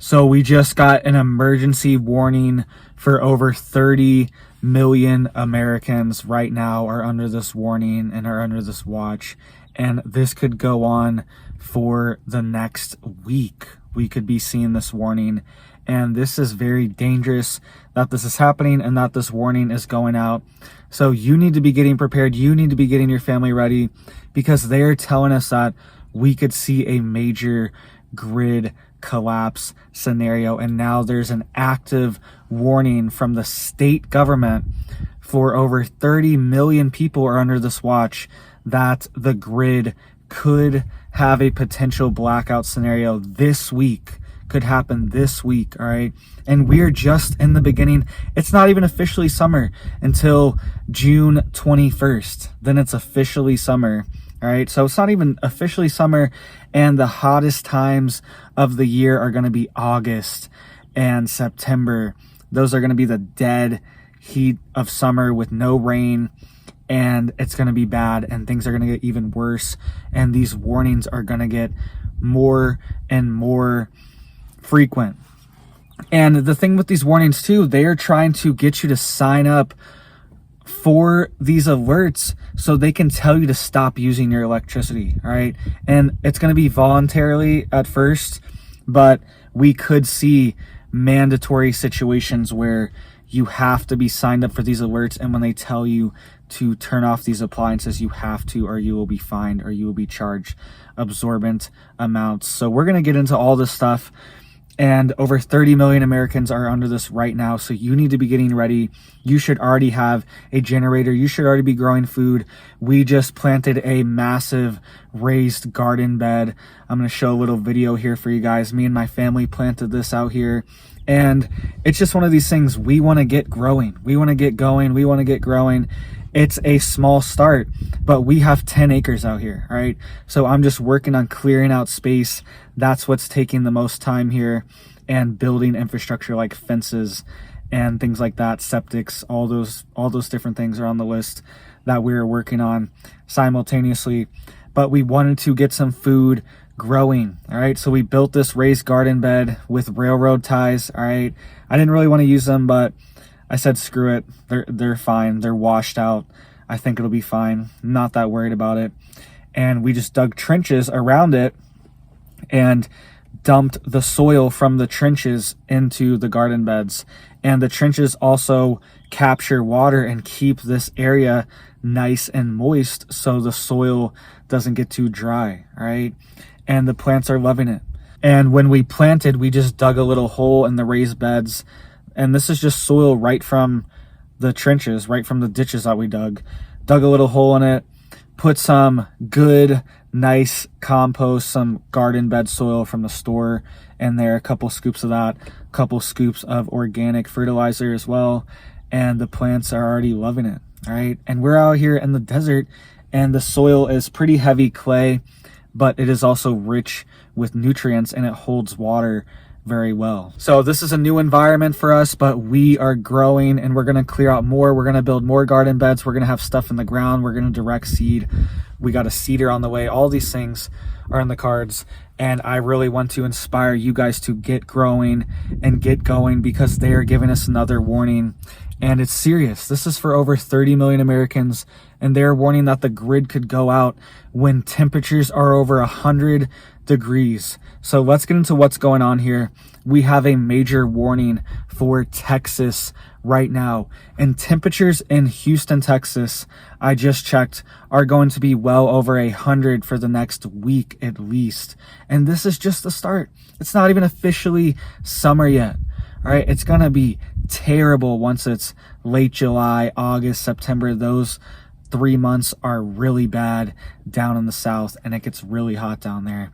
So we just got an emergency warning for over 30 million Americans right now are under this warning and are under this watch. And this could go on for the next week. We could be seeing this warning. And this is very dangerous that this is happening and that this warning is going out. So you need to be getting prepared. You need to be getting your family ready, because they're telling us that we could see a major grid collapse scenario. And now there's an active warning from the state government for over 30 million people are under this watch that the grid could have a potential blackout scenario this week. Could happen this week. All right. And we're just in the beginning. It's not even officially summer until June 21st. Then it's officially summer. All right. So it's not even officially summer. And the hottest times of the year are going to be August and September. Those are going to be the dead heat of summer with no rain. And it's going to be bad, and things are going to get even worse. And these warnings are going to get more and more frequent. And the thing with these warnings too, they are trying to get you to sign up for these alerts so they can tell you to stop using your electricity. All right. And it's going to be voluntarily at first, but we could see mandatory situations where you have to be signed up for these alerts. And when they tell you to turn off these appliances, you have to, or you will be fined, or you will be charged absorbent amounts. So we're going to get into all this stuff. And over 30 million Americans are under this right now. So you need to be getting ready. You should already have a generator. You should already be growing food. We just planted a massive raised garden bed. I'm going to show a little video here for you guys. Me and my family planted this out here. And it's just one of these things. We want to get growing. We want to get going. We want to get growing. It's a small start, but we have 10 acres out here, all right? So I'm just working on clearing out space. That's what's taking the most time here, and building infrastructure like fences and things like that, septics, all those different things are on the list that we're working on simultaneously. But we wanted to get some food growing, all right? So we built this raised garden bed with railroad ties, all right? I didn't really want to use them, but I said, screw it. They're fine. They're washed out. I think it'll be fine. Not that worried about it. And we just dug trenches around it and dumped the soil from the trenches into the garden beds. And the trenches also capture water and keep this area nice and moist so the soil doesn't get too dry, right? And the plants are loving it. And when we planted, we just dug a little hole in the raised beds. And this is just soil right from the trenches, right from the ditches that we dug. Dug a little hole in it, put some good, nice compost, some garden bed soil from the store in there, a couple scoops of that, a couple scoops of organic fertilizer as well. And the plants are already loving it, all right? And we're out here in the desert, and the soil is pretty heavy clay, but it is also rich with nutrients, and it holds water very well. So this is a new environment for us, but we are growing, and we're going to clear out more. We're going to build more garden beds. We're going to have stuff in the ground. We're going to direct seed. We got a seeder on the way. All these things are in the cards, and I really want to inspire you guys to get growing and get going, because they are giving us another warning, and it's serious. This is for over 30 million Americans, and they're warning that the grid could go out when temperatures are over 100 degrees. So let's get into what's going on here. We have a major warning for Texas right now, and temperatures in Houston, Texas, I just checked, are going to be well over 100 for the next week at least. And this is just the start. It's not even officially summer yet. All right, it's gonna be terrible once it's late July, August, September. Those 3 months are really bad down in the south, and it gets really hot down there.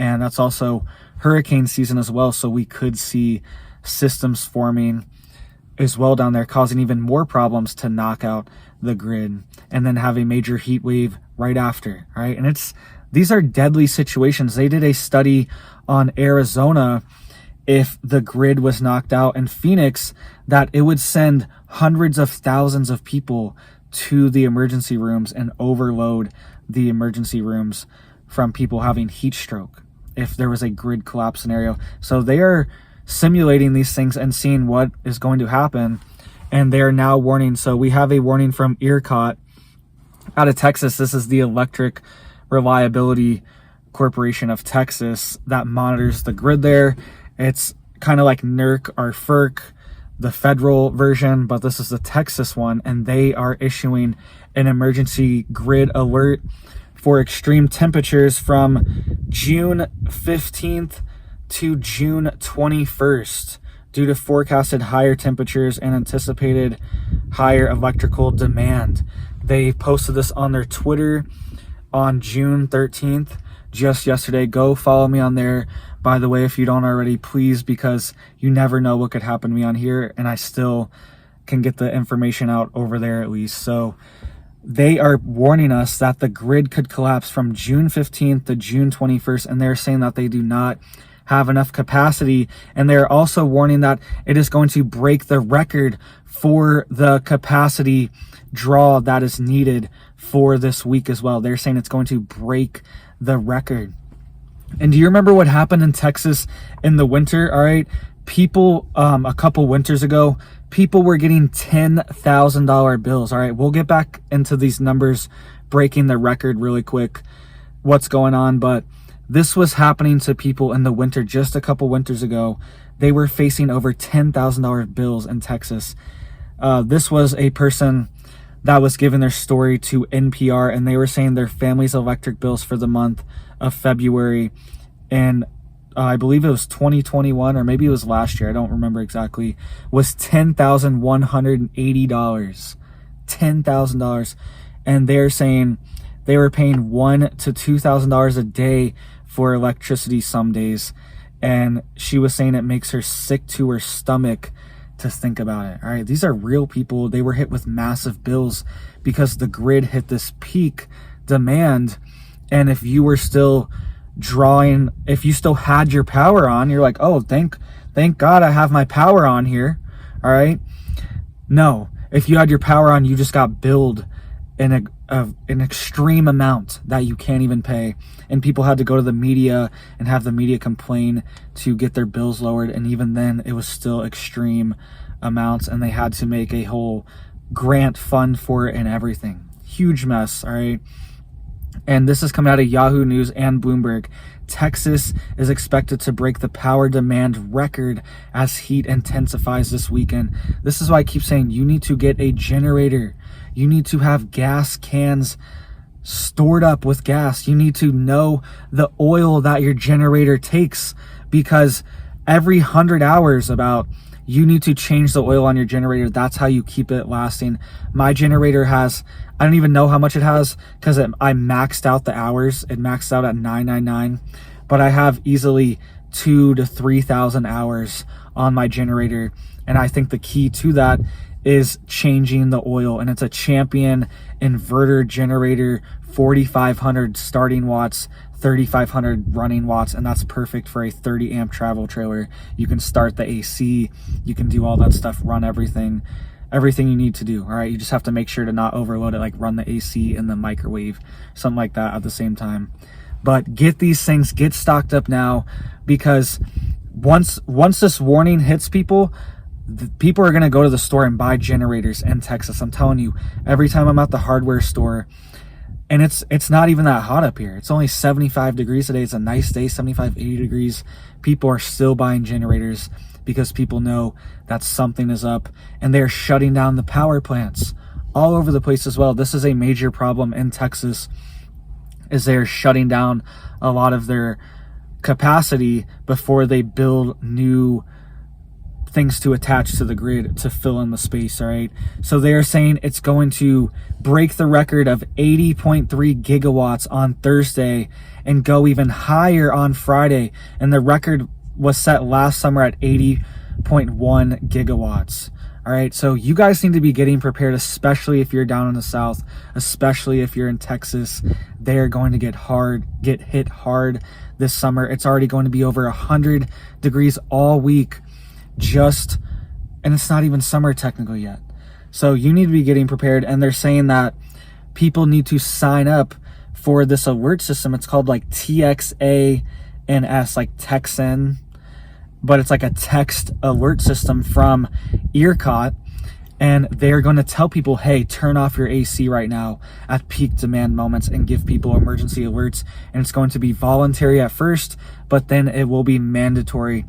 And that's also hurricane season as well, so we could see systems forming as well down there, causing even more problems to knock out the grid, and then have a major heat wave right after, right? And these are deadly situations. They did a study on Arizona. If the grid was knocked out in Phoenix, that it would send hundreds of thousands of people to the emergency rooms and overload the emergency rooms from people having heat stroke if there was a grid collapse scenario. So they are simulating these things and seeing what is going to happen. And they're now warning. So we have a warning from ERCOT out of Texas. This is the Electric Reliability Corporation of Texas that monitors the grid there. It's kind of like NERC or FERC, the federal version, but this is the Texas one, and they are issuing an emergency grid alert for extreme temperatures from June 15th to June 21st due to forecasted higher temperatures and anticipated higher electrical demand. They posted this on their Twitter on June 13th, just yesterday. Go follow me on there, by the way, if you don't already, please, because you never know what could happen to me on here, and I still can get the information out over there at least. So they are warning us that the grid could collapse from June 15th to June 21st, and they're saying that they do not have enough capacity, and they're also warning that it is going to break the record for the capacity draw that is needed for this week as well. They're saying it's going to break the record. And do you remember what happened in Texas in the winter? All right, people, a couple winters ago, people were getting $10,000 bills. All right, we'll get back into these numbers, breaking the record really quick, what's going on, but this was happening to people in the winter just a couple winters ago. They were facing over $10,000 bills in Texas. This was a person that was giving their story to NPR, and they were saying their family's electric bills for the month of February, and I believe it was 2021, or maybe it was last year, I don't remember exactly, was $10,180. $10,000. And they're saying they were paying $1,000 to $2,000 a day for electricity some days, and she was saying it makes her sick to her stomach to think about it. All right, these are real people. They were hit with massive bills because the grid hit this peak demand, and if you were still drawing, if you still had your power on, you're like, oh, thank God I have my power on here. All right, no, if you had your power on, you just got billed an extreme amount that you can't even pay, and people had to go to the media and have the media complain to get their bills lowered, and even then it was still extreme amounts, and they had to make a whole grant fund for it and everything. Huge mess. All right, and this is coming out of Yahoo News and Bloomberg. Texas is expected to break the power demand record as heat intensifies this weekend. This is why I keep saying you need to get a generator. You need to have gas cans stored up with gas. You need to know the oil that your generator takes, because every 100 hours about, you need to change the oil on your generator. That's how you keep it lasting. My generator has, I don't even know how much it has because I maxed out the hours. It maxed out at 999, but I have easily 2,000 to 3,000 hours on my generator. And I think the key to that is changing the oil, and it's a Champion inverter generator, 4,500 starting watts, 3,500 running watts, and that's perfect for a 30 amp travel trailer. You can start the AC, you can do all that stuff, run everything you need to do. All right, you just have to make sure to not overload it, like run the AC in the microwave, something like that at the same time. But get these things, get stocked up now, because once this warning hits people, people are going to go to the store and buy generators in Texas. I'm telling you, every time I'm at the hardware store, and it's not even that hot up here. It's only 75 degrees today. It's a nice day, 75, 80 degrees. People are still buying generators because people know that something is up, and they're shutting down the power plants all over the place as well. This is a major problem in Texas, is they're shutting down a lot of their capacity before they build new things to attach to the grid to fill in the space. All right, so they're saying it's going to break the record of 80.3 gigawatts on Thursday and go even higher on Friday, and the record was set last summer at 80.1 gigawatts. All right, so you guys need to be getting prepared, especially if you're down in the South, especially if you're in Texas. They are going to get hit hard this summer. It's already going to be over 100 degrees all week, and it's not even summer technically yet. So you need to be getting prepared, and they're saying that people need to sign up for this alert system. It's called like TXANS, like Texan, but it's like a text alert system from ERCOT, and they're going to tell people, hey, turn off your AC right now at peak demand moments, and give people emergency alerts. And it's going to be voluntary at first, but then it will be mandatory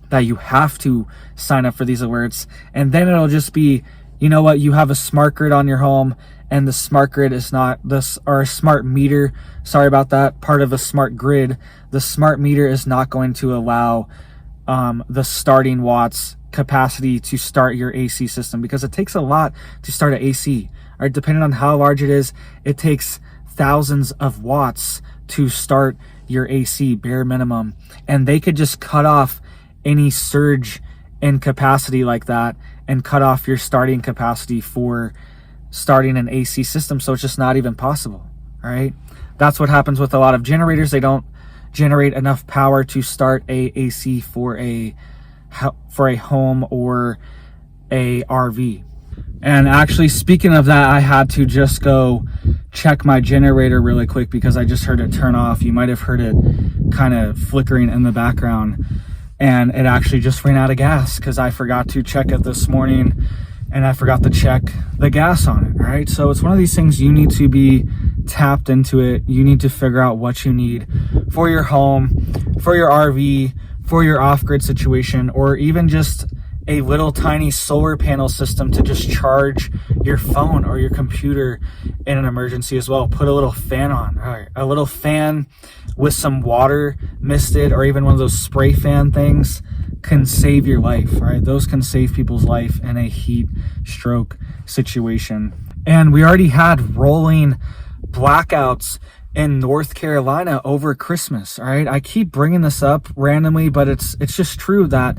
that you have to sign up for these alerts. And then it'll just be, you know what, you have a smart grid on your home, and the smart grid is not this, or a smart meter, sorry about that, part of a smart grid. The smart meter is not going to allow the starting watts capacity to start your AC system, because it takes a lot to start an AC. All right, depending on how large it is, it takes thousands of watts to start your AC, bare minimum. And they could just cut off any surge in capacity like that and cut off your starting capacity for starting an AC system. So it's just not even possible. All right, that's what happens with a lot of generators. They don't generate enough power to start a AC for a home or a RV. And actually, speaking of that, I had to just go check my generator really quick because I just heard it turn off. You might have heard it kind of flickering in the background, and it actually just ran out of gas because I forgot to check it this morning, and I forgot to check the gas on it. All right, so it's one of these things, you need to be tapped into it. You need to figure out what you need for your home, for your RV, for your off-grid situation, or even just a little tiny solar panel system to just charge your phone or your computer in an emergency as well. Put a little fan on. All right, a little fan with some water misted, or even one of those spray fan things, can save your life. All right, those can save people's life in a heat stroke situation. And we already had rolling blackouts in North Carolina over Christmas. All right, I keep bringing this up randomly, but it's just true that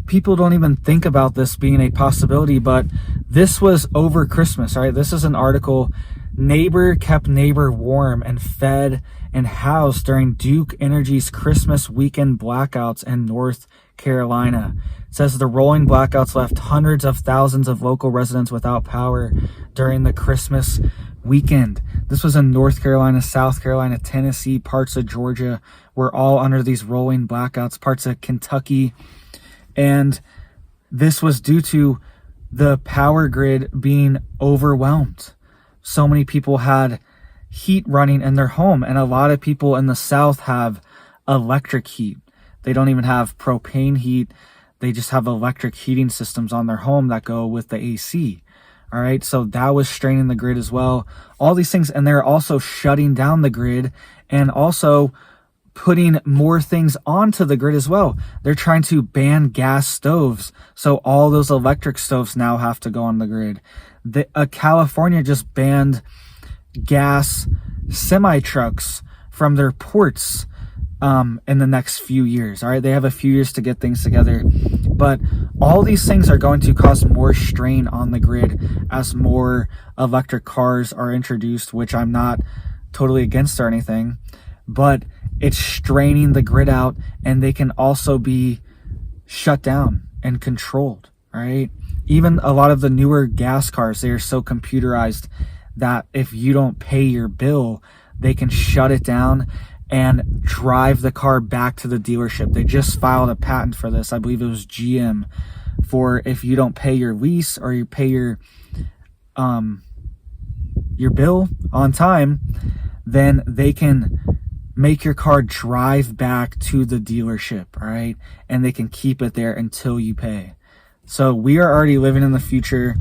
people don't even think about this being a possibility. But this was over Christmas. All right, this is an article. Neighbor kept neighbor warm and fed and housed during Duke Energy's Christmas weekend blackouts in North Carolina. It says the rolling blackouts left hundreds of thousands of local residents without power during the Christmas weekend. This was in North Carolina, South Carolina, Tennessee, parts of Georgia were all under these rolling blackouts, parts of Kentucky. And this was due to the power grid being overwhelmed. So many people had heat running in their home, and a lot of people in the South have electric heat. They don't even have propane heat. They just have electric heating systems on their home that go with the AC. All right, so that was straining the grid as well. All these things, and they're also shutting down the grid and also putting more things onto the grid as well. They're trying to ban gas stoves, so all those electric stoves now have to go on the grid. California just banned gas semi-trucks from their ports in the next few years. All right, they have a few years to get things together, but all these things are going to cause more strain on the grid as more electric cars are introduced, which I'm not totally against or anything, but it's straining the grid out, and they can also be shut down and controlled. All right, even a lot of the newer gas cars, they are so computerized that if you don't pay your bill, they can shut it down and drive the car back to the dealership. They just filed a patent for this. I believe it was GM, for if you don't pay your lease or you pay your bill on time, then they can make your car drive back to the dealership, all right? And they can keep it there until you pay. So we are already living in the future,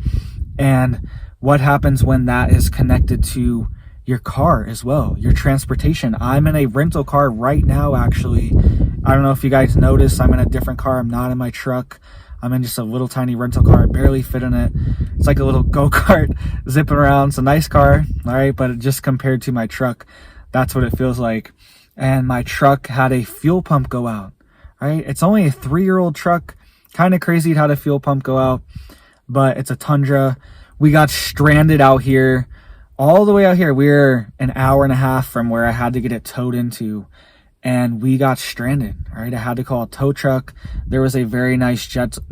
and what happens when that is connected to your car as well, your transportation. I'm in a rental car right now, actually. I don't know if you guys noticed, I'm in a different car. I'm not in my truck. I'm in just a little tiny rental car. I barely fit in it. It's like a little go-kart zipping around. It's a nice car, all right? But just compared to my truck, that's what it feels like. And my truck had a fuel pump go out, right? It's only a 3-year-old truck. Kind of crazy it had a fuel pump go out, but it's a Tundra. We got stranded out here, all the way out here. We're an hour and a half from where I had to get it towed into, and we got stranded, all right? I had to call a tow truck. There was a very nice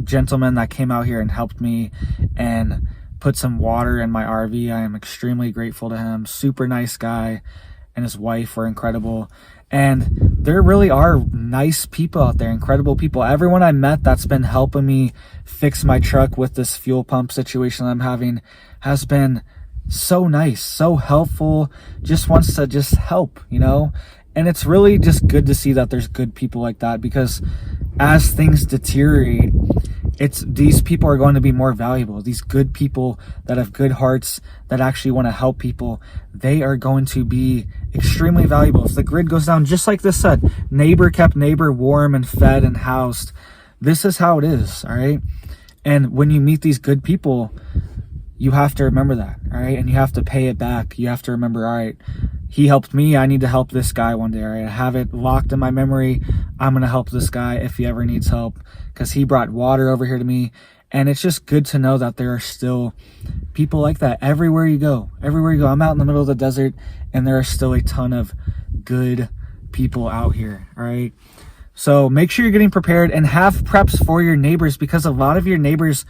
gentleman that came out here and helped me and put some water in my RV. I am extremely grateful to him. Super nice guy, and his wife were incredible. And there really are nice people out there, incredible people. Everyone I met that's been helping me fix my truck with this fuel pump situation I'm having has been so nice, so helpful, just wants to just help, you know? And it's really just good to see that there's good people like that, because as things deteriorate, these people are going to be more valuable. These good people that have good hearts, that actually want to help people, they are going to be extremely valuable. If the grid goes down, just like this said, neighbor kept neighbor warm and fed and housed. This is how it is, all right? And when you meet these good people, you have to remember that, all right? And you have to pay it back. You have to remember, all right, he helped me, I need to help this guy one day, all right? I have it locked in my memory. I'm going to help this guy if he ever needs help, because he brought water over here to me. And it's just good to know that there are still people like that everywhere you go. Everywhere you go. I'm out in the middle of the desert, and there are still a ton of good people out here, all right? So make sure you're getting prepared and have preps for your neighbors, because a lot of your neighbors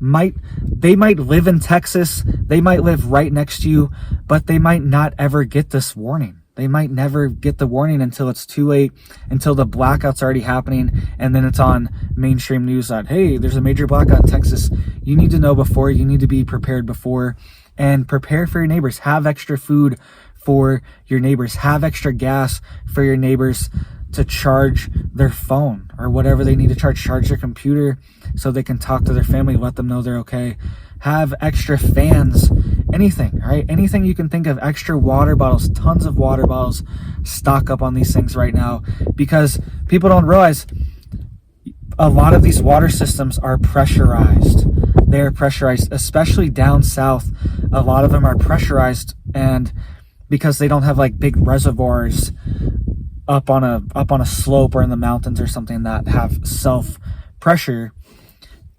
might live in Texas, they might live right next to you, but they might not ever get this warning. They might never get the warning until it's too late, until the blackout's already happening, and then it's on mainstream news that, hey, there's a major blackout in Texas. You need to know before, you need to be prepared before, and prepare for your neighbors. Have extra food for your neighbors. Have extra gas for your neighbors to charge their phone or whatever they need to charge their computer, so they can talk to their family, let them know they're okay. Have extra fans, anything, all right? Anything you can think of, extra water bottles, tons of water bottles. Stock up on these things right now, because people don't realize a lot of these water systems are pressurized. They're pressurized, especially down south. A lot of them are pressurized, and because they don't have like big reservoirs up on a slope or in the mountains or something that have self pressure,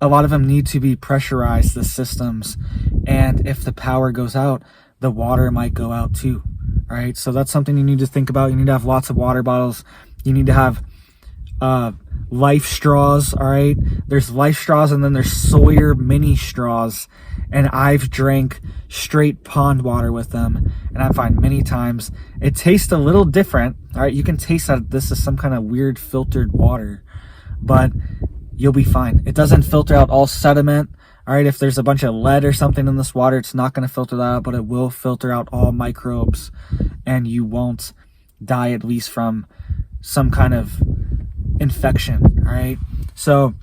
a lot of them need to be pressurized, the systems. And if the power goes out, the water might go out too. All right. So that's something you need to think about. You need to have lots of water bottles. You need to have life straws. All right. There's life straws, and then there's Sawyer mini straws. And I've drank straight pond water with them, and I find many times it tastes a little different. All right, you can taste that this is some kind of weird filtered water, but you'll be fine. It doesn't filter out all sediment. All right, if there's a bunch of lead or something in this water, it's not going to filter that out, but it will filter out all microbes, and you won't die, at least from some kind of infection. All right, so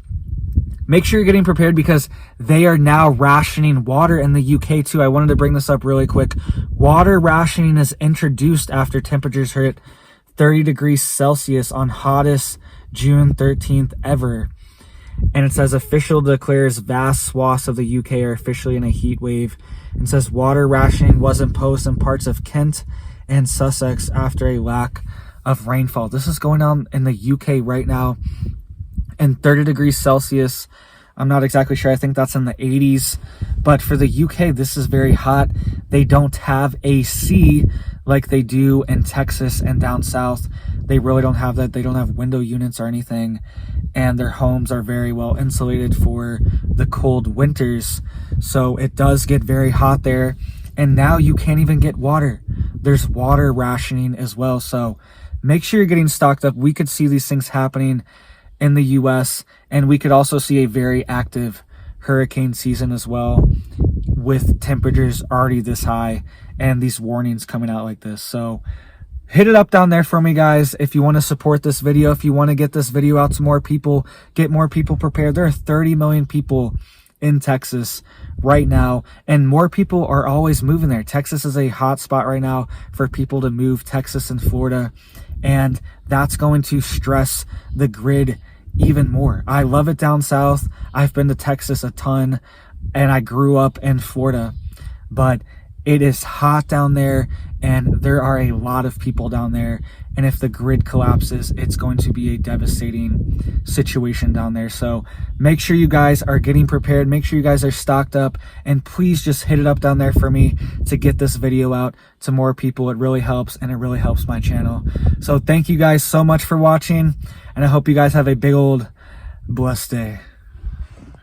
make sure you're getting prepared, because they are now rationing water in the UK too. I wanted to bring this up really quick. Water rationing is introduced after temperatures hit 30 degrees Celsius on hottest June 13th ever. And it says official declares vast swaths of the UK are officially in a heat wave. And says water rationing was imposed in parts of Kent and Sussex after a lack of rainfall. This is going on in the UK right now. And 30 degrees Celsius, I'm not exactly sure. I think that's in the 80s. But for the UK, this is very hot. They don't have AC like they do in Texas and down south. They really don't have that. They don't have window units or anything. And their homes are very well insulated for the cold winters. So it does get very hot there. And now you can't even get water. There's water rationing as well. So make sure you're getting stocked up. We could see these things happening in the US, and we could also see a very active hurricane season as well, with temperatures already this high and these warnings coming out like this. So hit it up down there for me, guys, if you want to support this video, if you want to get this video out to more people, get more people prepared. There are 30 million people in Texas right now, and more people are always moving there. Texas is a hot spot right now for people to move, Texas and Florida, and that's going to stress the grid even more. I love it down south. I've been to Texas a ton, and I grew up in Florida, but it is hot down there, and there are a lot of people down there, and if the grid collapses, it's going to be a devastating situation down there. So make sure you guys are getting prepared. Make sure you guys are stocked up, and please just hit it up down there for me to get this video out to more people. It really helps, and it really helps my channel. So thank you guys so much for watching, and I hope you guys have a big old blessed day.